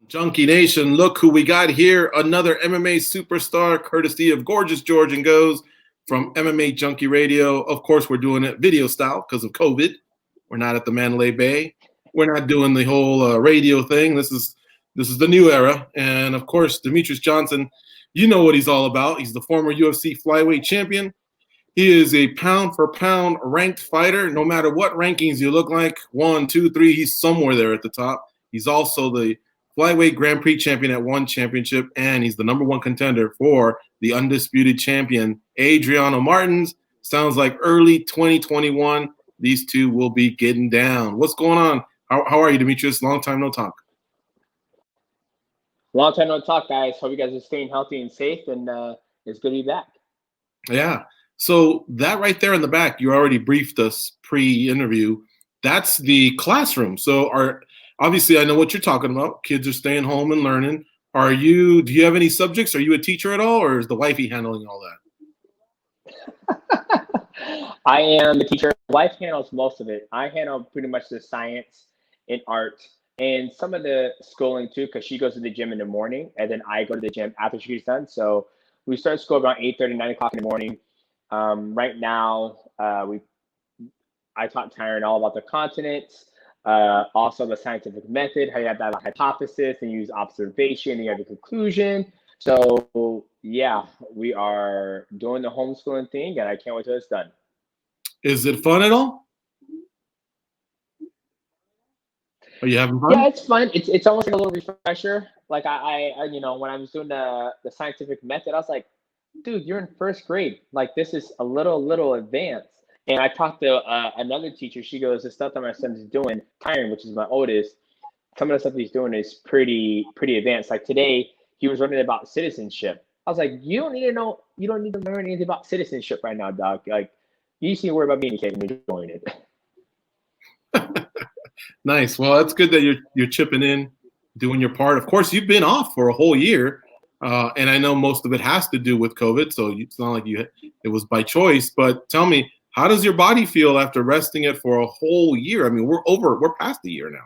Junkie Nation, look who we got here. Another MMA superstar, courtesy of gorgeous George and Goes from MMA Junkie Radio. Of course, we're doing it video style because of COVID. We're not at the Mandalay Bay. We're not doing the whole radio thing. This is the new era. And of course, Demetrious Johnson, you know what he's all about. He's the former UFC flyweight champion. He is a pound for pound ranked fighter. No matter what rankings you look like, 1, 2, 3, he's somewhere there at the top. He's also the flyweight Grand Prix champion at one championship, and he's the #1 contender for the undisputed champion, Adriano Martins. Sounds like early 2021, these two will be getting down. What's going on? How are you, Demetrious? Long time no talk. Long time no talk, guys. Hope you guys are staying healthy and safe, and it's good to be back. Yeah. So that right there in the back, you already briefed us pre-interview. That's the classroom. So obviously, I know what you're talking about. Kids are staying home and learning. Do you have any subjects? Are you a teacher at all, or is the wifey handling all that? I am the teacher. Wife handles most of it. I handle pretty much the science and art and some of the schooling too, because she goes to the gym in the morning, and then I go to the gym after she's done. So we start school around 8:30, 9 o'clock in the morning. Right now, I taught Tyron all about the continents. Also the scientific method, how you have to have a hypothesis and use observation and you have a conclusion. So yeah, we are doing the homeschooling thing and I can't wait till it's done. Is it fun at all? Are you having fun? Yeah, it's fun. It's almost like a little refresher. Like I when I was doing the scientific method, I was like, dude, you're in first grade. Like this is a little advanced. And I talked to another teacher. She goes, the stuff that my son's doing, Tyron, which is my oldest, some of the stuff he's doing is pretty advanced. Like today, he was learning about citizenship. I was like, you don't need to learn anything about citizenship right now, dog. Like, you just need to worry about being a kid and enjoying it. Nice. Well, that's good that you're chipping in, doing your part. Of course, you've been off for a whole year. And I know most of it has to do with COVID. So it's not like it was by choice. But tell me, how does your body feel after resting it for a whole year? I mean, we're past the year now.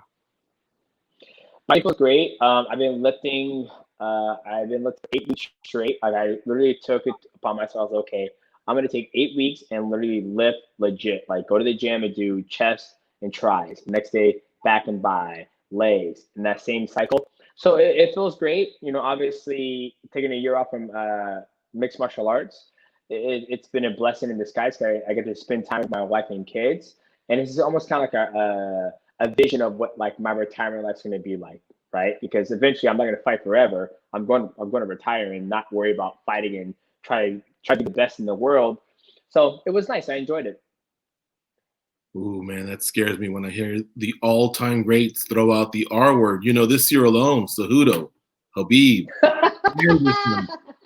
Body feels great. I've been lifting 8 weeks straight. Like I literally took it upon myself. Okay, I'm gonna take 8 weeks and literally lift legit. Like go to the gym and do chest and tries. Next day, back and bi, legs, in that same cycle. So it feels great. Obviously taking a year off from mixed martial arts. It's been a blessing in disguise. I get to spend time with my wife and kids, and it's almost kind of like a vision of what like my retirement life's going to be like, right? Because eventually I'm not going to fight forever. I'm going to retire and not worry about fighting and try to be the best in the world. So it was nice. I enjoyed it. Ooh, man, that scares me when I hear the all-time greats throw out the R word. This year alone, Cejudo, Khabib.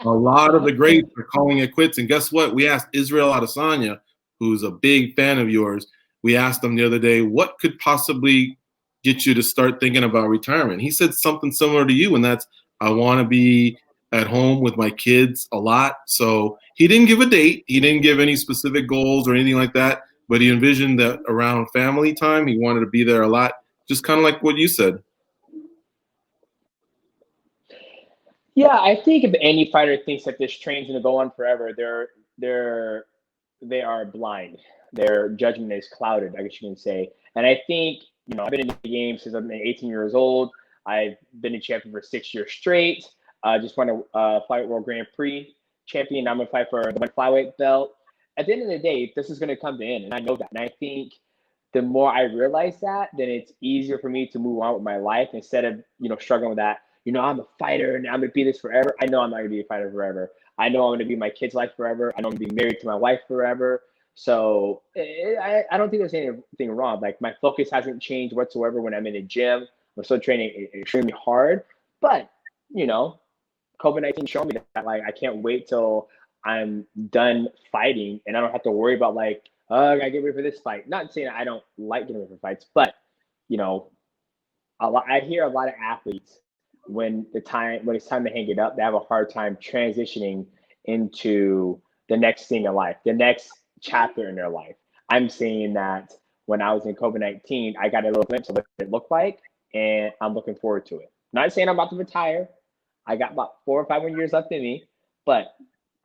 A lot of the greats are calling it quits. And guess what? We asked Israel Adesanya, who's a big fan of yours, we asked him the other day, what could possibly get you to start thinking about retirement? He said something similar to you, and that's, I want to be at home with my kids a lot. So he didn't give a date. He didn't give any specific goals or anything like that, but he envisioned that around family time, he wanted to be there a lot, just kind of like what you said. Yeah, I think if any fighter thinks that this train's gonna go on forever, they are blind. Their judgment is clouded, I guess you can say. And I think, I've been in the game since I've been 18 years old. I've been a champion for 6 years straight. Just won a Flyweight World Grand Prix champion. I'm gonna fight for the flyweight belt. At the end of the day, this is gonna come to an end, and I know that. And I think the more I realize that, then it's easier for me to move on with my life instead of, struggling with that. I'm a fighter and I'm going to be this forever. I know I'm not going to be a fighter forever. I know I'm going to be my kid's life forever. I know I'm going to be married to my wife forever. So I don't think there's anything wrong. Like my focus hasn't changed whatsoever when I'm in the gym. I'm still training extremely hard. But, COVID-19 showed me that like I can't wait till I'm done fighting and I don't have to worry about like, oh, I got to get ready for this fight. Not saying I don't like getting ready for fights, but, I hear a lot of athletes when it's time to hang it up, they have a hard time transitioning into the next thing in life, the next chapter in their life. I'm saying that when I was in COVID-19, I got a little glimpse of what it looked like, and I'm looking forward to it. Not saying I'm about to retire. I got about 4 or 5 more years left in me, but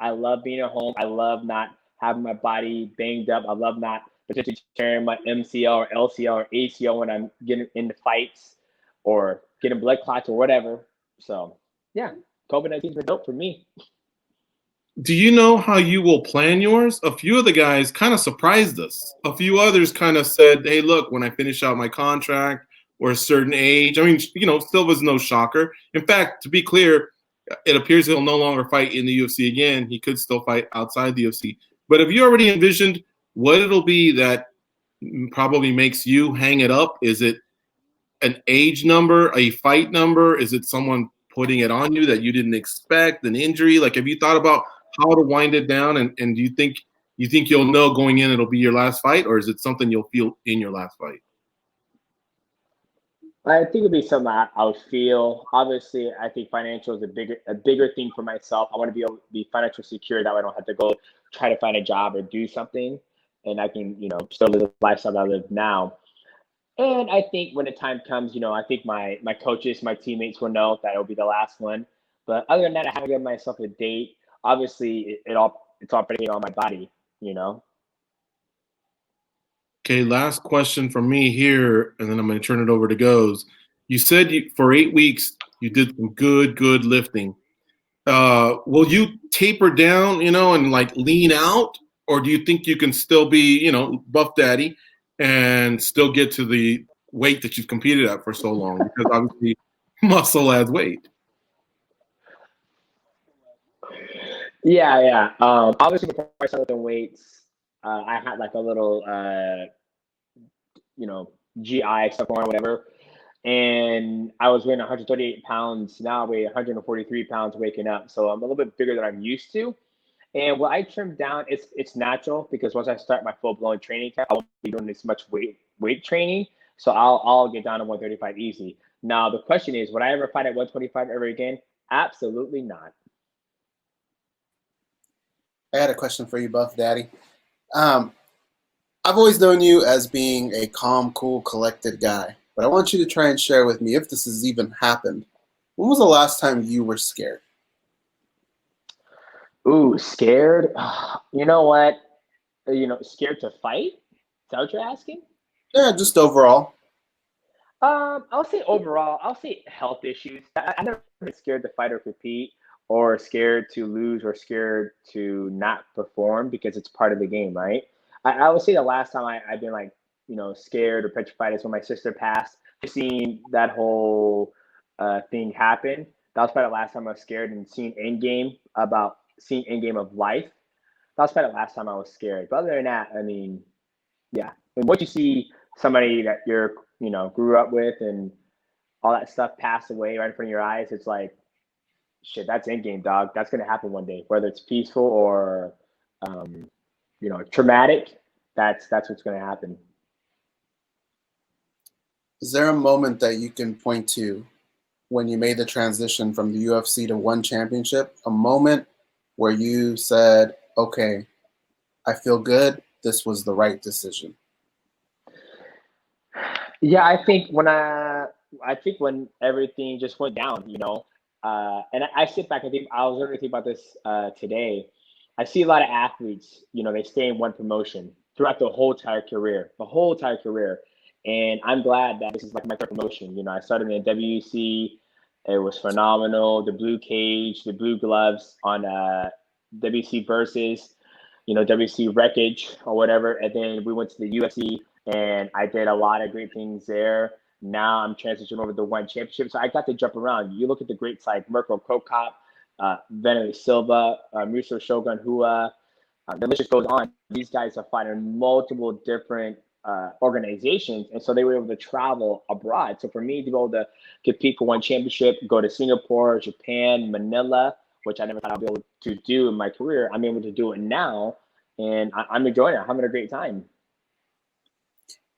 I love being at home. I love not having my body banged up. I love not potentially tearing my MCL or LCL or ACL when I'm getting into fights or getting blood clots or whatever. So, yeah, COVID-19 been dope for me. Do you know how you will plan yours? A few of the guys kind of surprised us. A few others kind of said, hey, look, when I finish out my contract or a certain age, I mean, Silva's no shocker. In fact, to be clear, it appears he'll no longer fight in the UFC again. He could still fight outside the UFC. But have you already envisioned what it'll be that probably makes you hang it up? Is it an age number, a fight number? Is it someone putting it on you that you didn't expect, an injury? Like, have you thought about how to wind it down? And do you think you'll know going in it'll be your last fight, or is it something you'll feel in your last fight? I think it'd be something I would feel. Obviously, I think financial is a bigger thing for myself. I want to be able to be financially secure, that way I don't have to go try to find a job or do something, and I can, still live the lifestyle that I live now. And I think when the time comes, I think my coaches, my teammates will know that it'll be the last one. But other than that, I haven't given myself a date. Obviously, it's all predicated on my body, Okay, last question from me here, and then I'm going to turn it over to Goes. You said for 8 weeks you did some good lifting. Will you taper down, and like lean out, or do you think you can still be, Buff Daddy and still get to the weight that you've competed at for so long? Because obviously muscle adds weight. Yeah. Obviously, before I started lifting weights, I had like a little, GI stuff on or whatever. And I was weighing 138 pounds. Now I weigh 143 pounds waking up. So I'm a little bit bigger than I'm used to. And what I trimmed down, it's natural, because once I start my full-blown training camp, I won't be doing this much weight training. So I'll get down to 135 easy. Now, the question is, would I ever fight at 125 ever again? Absolutely not. I had a question for you, Buff Daddy. I've always known you as being a calm, cool, collected guy, but I want you to try and share with me, if this has even happened, when was the last time you were scared? Ooh, scared? You know what? Scared to fight? Is that what you're asking? Yeah, just overall. I'll say overall, I'll say health issues. I've never been scared to fight or compete, or scared to lose, or scared to not perform, because it's part of the game, right? I would say the last time I've been like, scared or petrified is when my sister passed. Just seeing that whole thing happen. That was probably the last time I was scared, and seeing Endgame of life. That was probably the last time I was scared. But other than that, I mean, yeah. And once you see somebody that you're, grew up with and all that stuff pass away right in front of your eyes, it's like, shit, that's Endgame, dog. That's going to happen one day, whether it's peaceful or, traumatic. That's what's going to happen. Is there a moment that you can point to when you made the transition from the UFC to one championship, a moment where you said, okay, I feel good, this was the right decision? Yeah, I think when everything just went down, and I sit back, I was literally thinking about this today. I see a lot of athletes, they stay in one promotion throughout the whole entire career. And I'm glad that this is like my third promotion. I started in WEC. It was phenomenal. The blue cage, the blue gloves on WC versus, WC wreckage or whatever. And then we went to the UFC, and I did a lot of great things there. Now I'm transitioning over to one championship. So I got to jump around. You look at the greats like Mirko Krokop, Vanderlei Silva, Musa Shogun Hua. The list just goes on. These guys are fighting multiple different organizations, and so they were able to travel abroad. So for me to be able to compete for one championship, go to Singapore, Japan, Manila, which I never thought I'd be able to do in my career, I'm able to do it now, and I'm enjoying it. I'm having a great time.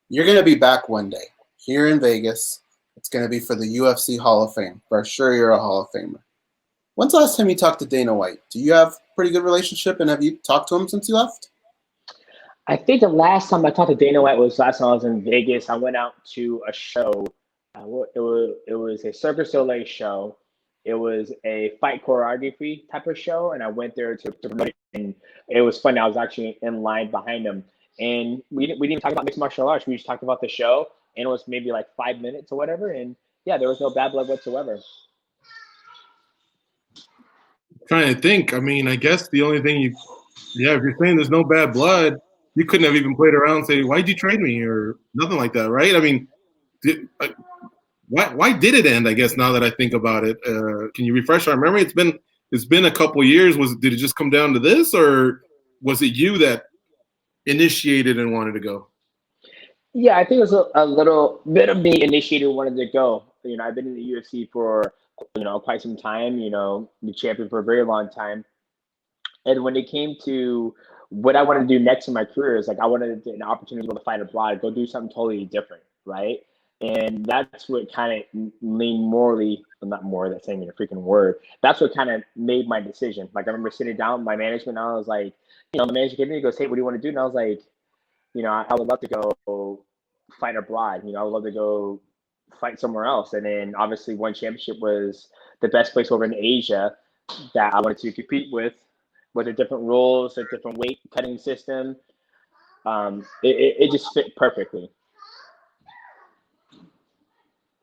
You're going to be back one day here in Vegas. It's going to be for the UFC Hall of Fame. For sure, you're a Hall of Famer. When's the last time you talked to Dana White? Do you have a pretty good relationship, and have you talked to him since you left? I think the last time I talked to Dana White was last time I was in Vegas. I went out to a show It was a Cirque du Soleil show. It was a fight choreography type of show, and I went there to promote it. And it was funny. I was actually in line behind them, and we didn't talk about mixed martial arts. We just talked about the show, and it was maybe like 5 minutes or whatever. And yeah, there was no bad blood whatsoever. Trying to think. I mean, I guess the only thing if you're saying there's no bad blood, you couldn't have even played around and say, "Why'd you trade me?" or nothing like that, right? I mean, why did it end? I guess now that I think about it, can you refresh our memory? It's been a couple years. Did it just come down to this, or was it you that initiated and wanted to go? Yeah, I think it was a little bit of me initiated wanted to go. I've been in the UFC for quite some time. The champion for a very long time. And when it came to what I wanted to do next in my career, is like I wanted an opportunity to fight abroad, go do something totally different, right? And that's what kind of leaned morally, well, not more, that's saying a freaking word. That's what kind of made my decision. Like I remember sitting down with my management, and I was like, the manager came in, he goes, "Hey, what do you want to do?" And I was like, I would love to go fight abroad. I would love to go fight somewhere else. And then obviously one championship was the best place over in Asia that I wanted to compete with the different rules, a different weight cutting system. It just fit perfectly.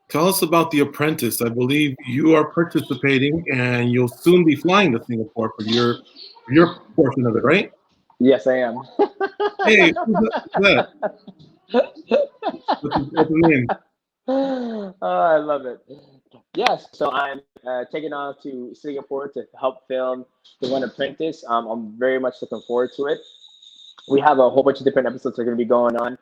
Tell us about the Apprentice. I believe you are participating, and you'll soon be flying to Singapore for your portion of it, right? Yes, I am. Hey, who's that? What's his name? Oh, I love it. Yes, so I'm taking off to Singapore to help film the one Apprentice. I'm very much looking forward to it. We have a whole bunch of different episodes that are going to be going on.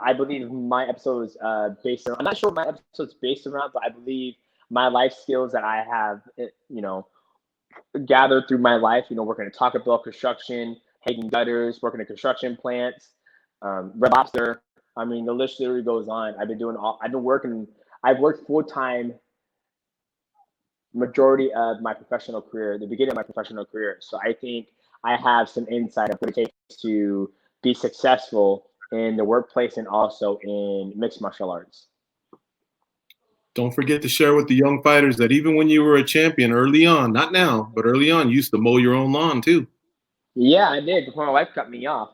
I believe my episode is based on, I'm not sure what my episode's based around, but I believe my life skills that I have, gathered through my life, working at Taco Bell construction, hanging gutters, working at construction plants, Red Lobster. I mean, the list literally goes on. I've worked full time majority of my professional career, the beginning of my professional career. So I think I have some insight of what it takes to be successful in the workplace and also in mixed martial arts. Don't forget to share with the young fighters that even when you were a champion early on, not now, but early on, you used to mow your own lawn too. Yeah, I did before my wife cut me off.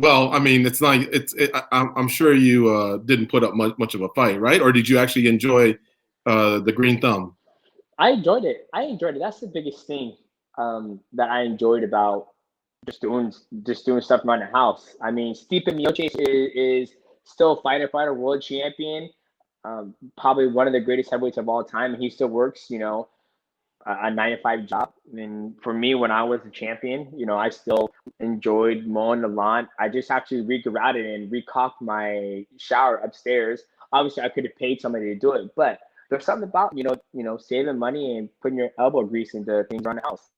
Well, I mean, it's not. I'm sure you didn't put up much of a fight, right? Or did you actually enjoy the green thumb? I enjoyed it. That's the biggest thing that I enjoyed about just doing stuff around the house. I mean, Stipe Miocic is still a fighter, world champion, probably one of the greatest heavyweights of all time. And he still works, a 9-to-5 job. And for me, when I was a champion, I still enjoyed mowing the lawn. I just actually rerouted and recaulked my shower upstairs. Obviously, I could have paid somebody to do it, but there's something about saving money and putting your elbow grease into things around the house.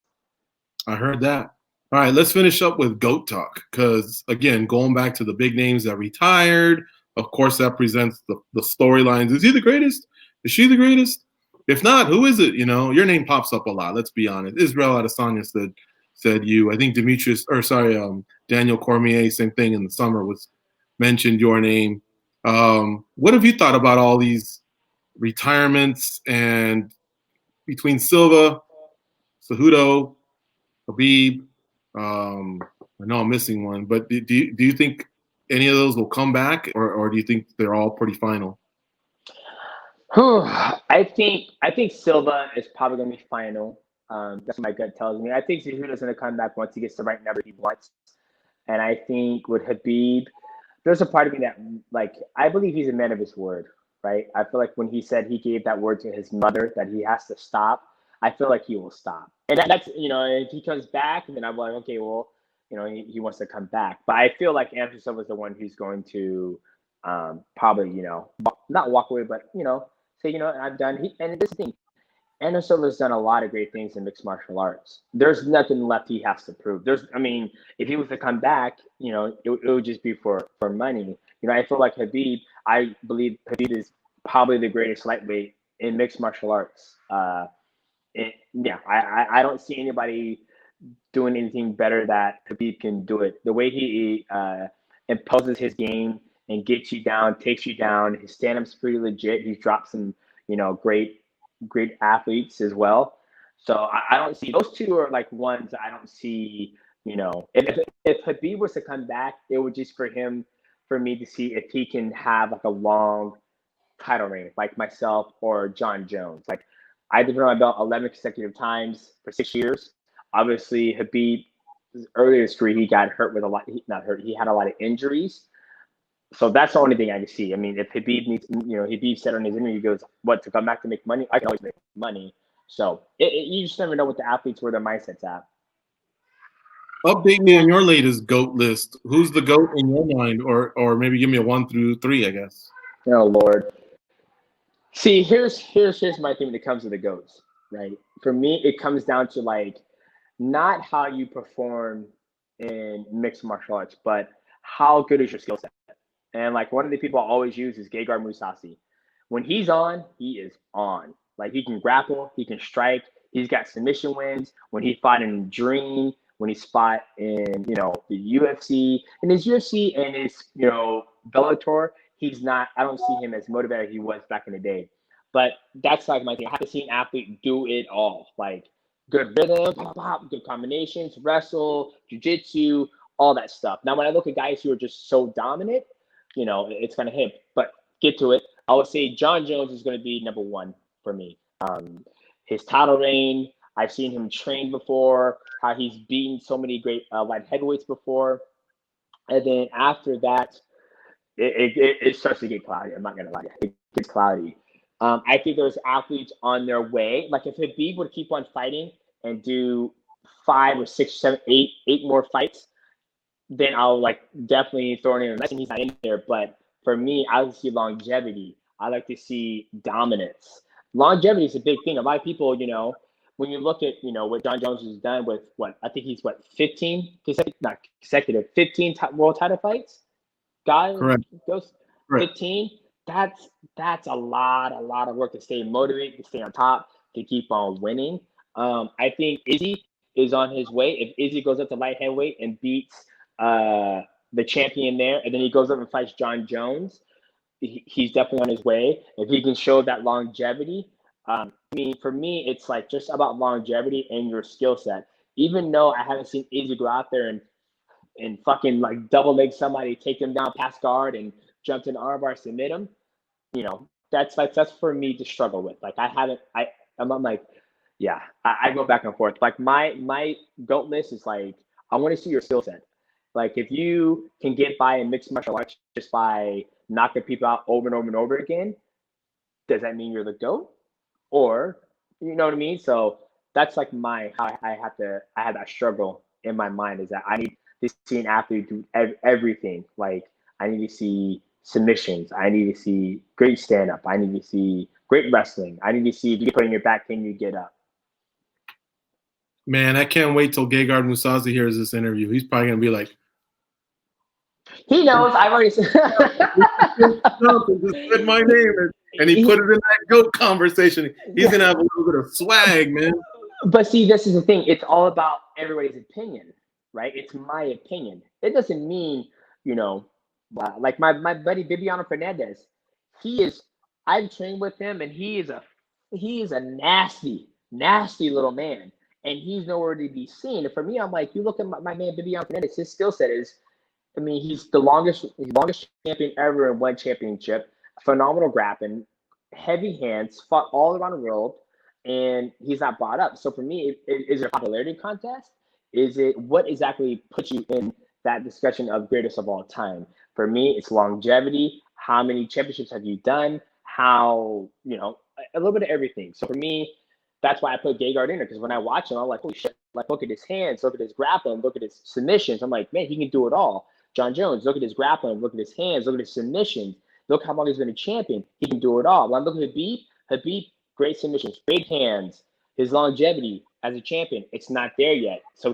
I heard that. All right, let's finish up with GOAT talk, because again, going back to the big names that retired, of course, that presents the storylines. Is he the greatest? Is she the greatest? If not, who is it? Your name pops up a lot. Let's be honest. Israel Adesanya said you. I think Daniel Cormier, same thing in the summer, was mentioned your name. What have you thought about all these retirements and between Silva, Cejudo, Khabib? I know I'm missing one, but do you think any of those will come back, or do you think they're all pretty final? I think Silva is probably going to be final. That's what my gut tells me. I think Cejudo's going to come back once he gets the right number he wants. And I think with Khabib, there's a part of me that, I believe he's a man of his word, right? I feel like when he said he gave that word to his mother that he has to stop, I feel like he will stop. And that's, if he comes back, then I'm like, okay, well, he wants to come back. But I feel like Anderson Silva is the one who's going to probably, not walk away, but, say, I'm done. And this thing, Anderson Silva's done a lot of great things in mixed martial arts. There's nothing left he has to prove. If he was to come back, it would just be for money. I feel like I believe Khabib is probably the greatest lightweight in mixed martial arts. I don't see anybody doing anything better that Khabib can do it. The way he imposes his game and gets you down, takes you down. His stand-up's pretty legit. He's dropped some, great athletes as well. So I don't see, those two are like ones I don't see, if Khabib was to come back, it would just for me to see if he can have like a long title reign, like myself or John Jones. Like I defended my belt 11 consecutive times for 6 years. Obviously, Khabib, earlier in his career, he got hurt with he had a lot of injuries. So that's the only thing I can see. I mean, if Khabib needs, Khabib said on his interview, he goes, "What, to come back to make money? I can always make money." So you just never know what the athletes, where their mindset's at. Update me on your latest GOAT list. Who's the GOAT in your mind, or maybe give me a 1 through 3, I guess. Oh Lord. See, here's my thing when it comes to the GOATs, right? For me, it comes down to like not how you perform in mixed martial arts, but how good is your skill set. And like one of the people I always use is Gegard Mousasi. When he's on, he is on. Like he can grapple, he can strike, he's got submission wins. When he fought in Dream, when he fought in, the UFC, in his UFC and his, Bellator, he's not, I don't see him as motivated as he was back in the day. But that's like my thing. I have to see an athlete do it all. Like good rhythm, good combinations, wrestle, jiu-jitsu, all that stuff. Now, when I look at guys who are just so dominant, it's going to hit. But get to it. I would say John Jones is going to be number one for me. His title reign, I've seen him train before, how he's beaten so many great light heavyweights before. And then after that, it starts to get cloudy. I'm not going to lie. It gets cloudy. I think there's athletes on their way. Like if Khabib would keep on fighting and do 5 or 6, 7, 8 more fights, then I'll like definitely throw it in. He's not in there, but for me, I like to see longevity. I like to see dominance. Longevity is a big thing. A lot of people, when you look at, what John Jones has done with I think he's 15 consecutive, 15 world title fights. Guy goes 15. That's a lot of work to stay motivated, to stay on top, to keep on winning. I think Izzy is on his way. If Izzy goes up to light heavyweight and beats the champion there, and then he goes up and fights John Jones, he's definitely on his way. If he can show that longevity, for me, it's like just about longevity and your skill set. Even though I haven't seen Izzy go out there and fucking like double leg somebody, take him down past guard and jump in the armbar, submit him, that's for me to struggle with. Like I'm like, yeah, I go back and forth. Like my GOAT list is like, I want to see your skill set. Like if you can get by in mixed martial arts just by knocking people out over and over and over again, does that mean you're the GOAT? Or, you know what I mean? So that's like how I have that struggle in my mind, is that I need to see an athlete do everything. Like I need to see submissions. I need to see great stand-up. I need to see great wrestling. I need to see if you get put on your back, can you get up? Man, I can't wait till Gegard Mousasi hears this interview. He's probably going to be like, he knows. I've already said my name, and he put it in that GOAT conversation. He's going to have a little bit of swag, man. But see, this is the thing. It's all about everybody's opinion, right? It's my opinion. It doesn't mean, like my buddy Bibiano Fernandez. I've trained with him, and he is a nasty little man, and he's nowhere to be seen. And for me, I'm like, you look at my man Bibiano Fernandez. His skill set is, he's the longest champion ever in one championship. Phenomenal grappling, heavy hands, fought all around the world, and he's not brought up. So for me, is it a popularity contest? Is it what exactly puts you in that discussion of greatest of all time? For me, it's longevity. How many championships have you done? How, a little bit of everything. So for me, that's why I put Gegard in there, because when I watch him, I'm like, holy shit, like look at his hands, look at his grappling, look at his submissions. I'm like, man, he can do it all. John Jones, look at his grappling, look at his hands, look at his submissions. Look how long he's been a champion. He can do it all. When I look at Khabib, great submissions, great hands. His longevity as a champion, it's not there yet. So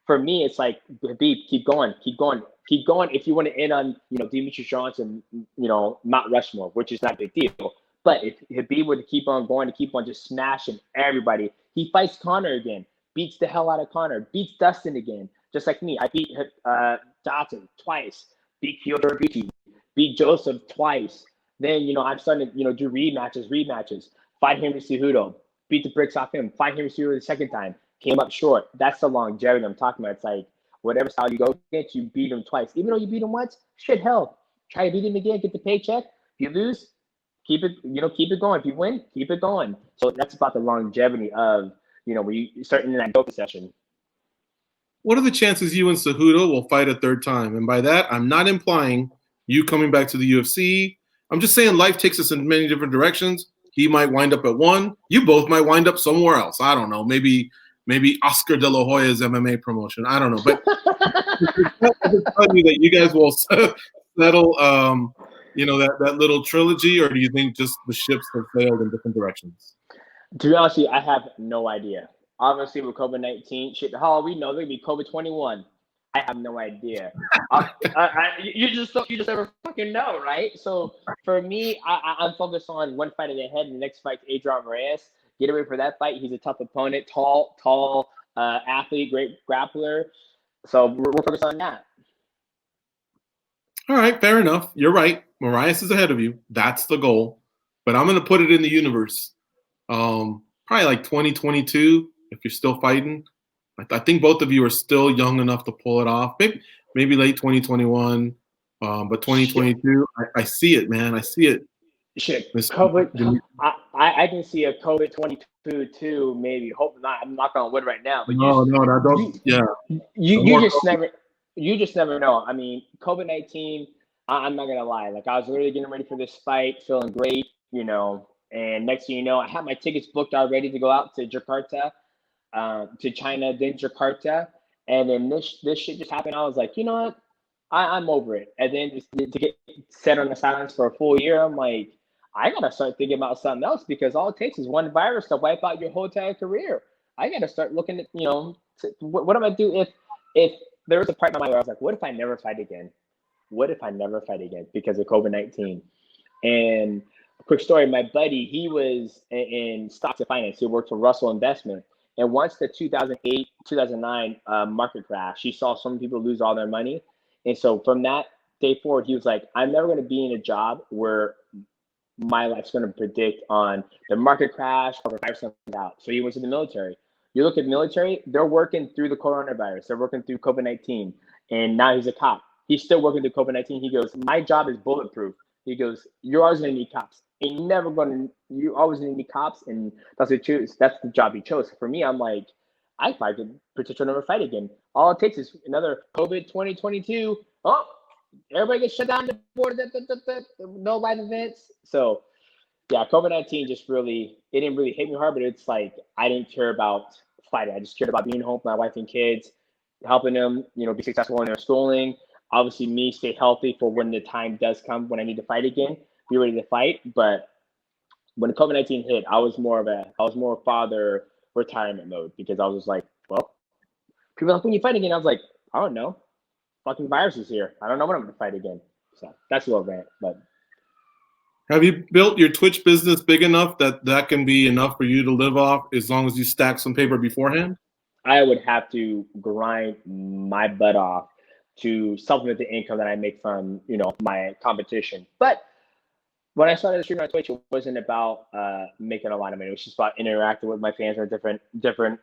for me, it's like, Khabib, keep going. If you want to end on, Demetrious Johnson, Mount Rushmore, which is not a big deal. But if Khabib were to keep on going, to keep on just smashing everybody, he fights Conor again, beats the hell out of Conor, beats Dustin again, just like me. I beat Johnson twice. beat Fyodor Gucci, beat Joseph twice. Then, I'm starting to, do rematches. Fight Henry Cejudo, beat the bricks off him. Fight Henry Cejudo the second time, came up short. That's the longevity I'm talking about. It's like whatever style you go against, you beat him twice. Even though you beat him once, shit, hell, try to beat him again, get the paycheck. If you lose, keep it going. If you win, keep it going. So that's about the longevity of, when you start in that doping session. What are the chances you and Cejudo will fight a third time? And by that, I'm not implying you coming back to the UFC. I'm just saying life takes us in many different directions. He might wind up at one. You both might wind up somewhere else. I don't know. Maybe Oscar De La Hoya's MMA promotion. I don't know. But I just tell you that you guys will settle, that little trilogy, or do you think just the ships have sailed in different directions? To be honest with you, I have no idea. Obviously, with COVID-19, shit, how we know there's gonna be COVID-21. I have no idea. You just never fucking know, right? So for me, I'm focused on one fight ahead, and the next fight's Adrian Reyes. Get away for that fight. He's a tough opponent, tall athlete, great grappler. So we're focused on that. All right, fair enough. You're right. Marias is ahead of you. That's the goal. But I'm going to put it in the universe. Probably like 2022, if you're still fighting. I think both of you are still young enough to pull it off. Maybe late 2021, but 2022, I see it, man. I see it. Shit, COVID. I can see a COVID 22 too. Maybe, hope not. I'm knocking on wood right now. But you just never know. I mean, COVID-19. I'm not gonna lie. Like, I was literally getting ready for this fight, feeling great, And next thing you know, I had my tickets booked already to go out to Jakarta. To China, then Jakarta, and then this shit just happened. I was like, you know what, I'm over it. And then just to get set on the silence for a full year, I'm like, I gotta start thinking about something else, because all it takes is one virus to wipe out your whole entire career. I gotta start looking at, what am I do if there was a part in my mind where I was like, what if I never fight again? What if I never fight again because of COVID-19? And a quick story, my buddy, he was in stocks and finance. He worked for Russell Investment. And once the 2008, 2009 market crash, he saw some people lose all their money. And so from that day forward, he was like, I'm never going to be in a job where my life's going to predict on the market crash or if virus comes out. So he went to the military. You look at the military, they're working through the coronavirus. They're working through COVID-19. And now he's a cop. He's still working through COVID-19. He goes, my job is bulletproof. He goes, you're always going to need cops. And you always need to need cops, and that's what you choose. That's the job he chose. For me, I'm like, I could potentially never fight again. All it takes is another COVID 2022. Oh, everybody gets shut down. The board, no live events. So, yeah, COVID-19 just it didn't really hit me hard, but it's like I didn't care about fighting. I just cared about being home with my wife and kids, helping them, be successful in their schooling. Obviously, me stay healthy for when the time does come when I need to fight again. Be ready to fight. But when COVID-19 hit, I was more father retirement mode, because I was just like, well, people are like, when you fight again, I was like, I don't know, fucking virus is here. I don't know when I'm gonna fight again. So that's a little rant. But have you built your Twitch business big enough that can be enough for you to live off as long as you stack some paper beforehand? I would have to grind my butt off to supplement the income that I make from my competition. But when I started streaming on Twitch, it wasn't about making a lot of money. It was just about interacting with my fans on a different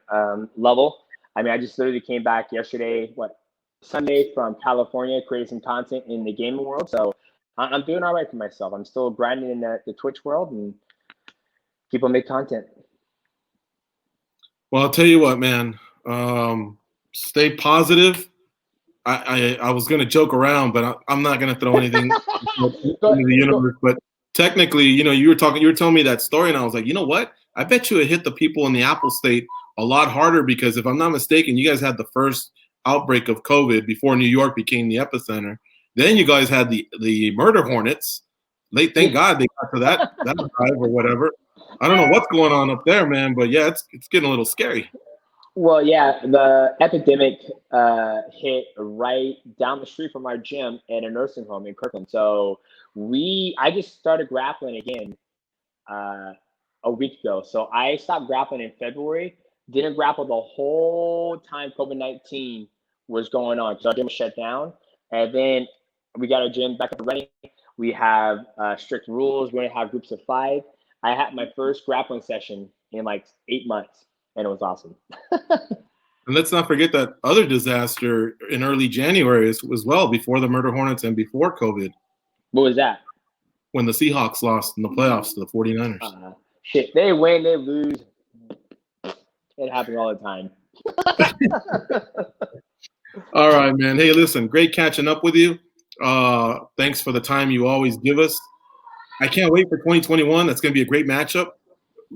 level. I mean, I just literally came back yesterday, Sunday, from California, created some content in the gaming world. So I'm doing all right for myself. I'm still grinding in the Twitch world and keep on making content. Well, I'll tell you what, man. Stay positive. I was going to joke around, but I'm not going to throw anything into the universe. But technically, you were telling me that story, and I was like, you know what? I bet you it hit the people in the Apple State a lot harder, because if I'm not mistaken, you guys had the first outbreak of COVID before New York became the epicenter. Then you guys had the murder hornets. Thank God they got to that drive or whatever. I don't know what's going on up there, man, but yeah, it's getting a little scary. Well, yeah, the epidemic hit right down the street from our gym at a nursing home in Kirkland. So I just started grappling again a week ago. So I stopped grappling in February, didn't grapple the whole time COVID-19 was going on, because our gym was shut down. And then we got our gym back up and running. We have strict rules. We're going to have groups of 5. I had my first grappling session in like 8 months, and it was awesome. And let's not forget that other disaster in early January as well, before the Murder Hornets and before COVID. What was that? When the Seahawks lost in the playoffs to the 49ers. Shit, they win, they lose. It happens all the time. All right, man. Hey, listen, great catching up with you. Thanks for the time you always give us. I can't wait for 2021. That's going to be a great matchup.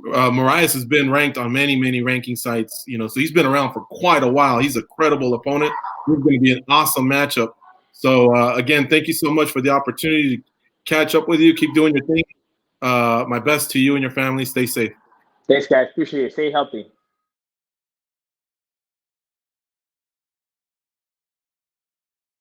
Moraes has been ranked on many ranking sites, so he's been around for quite a while. He's a credible opponent. It's going to be an awesome matchup. So, again, thank you so much for the opportunity to catch up with you. Keep doing your thing. My best to you and your family. Stay safe. Thanks, guys. Appreciate it. Stay healthy.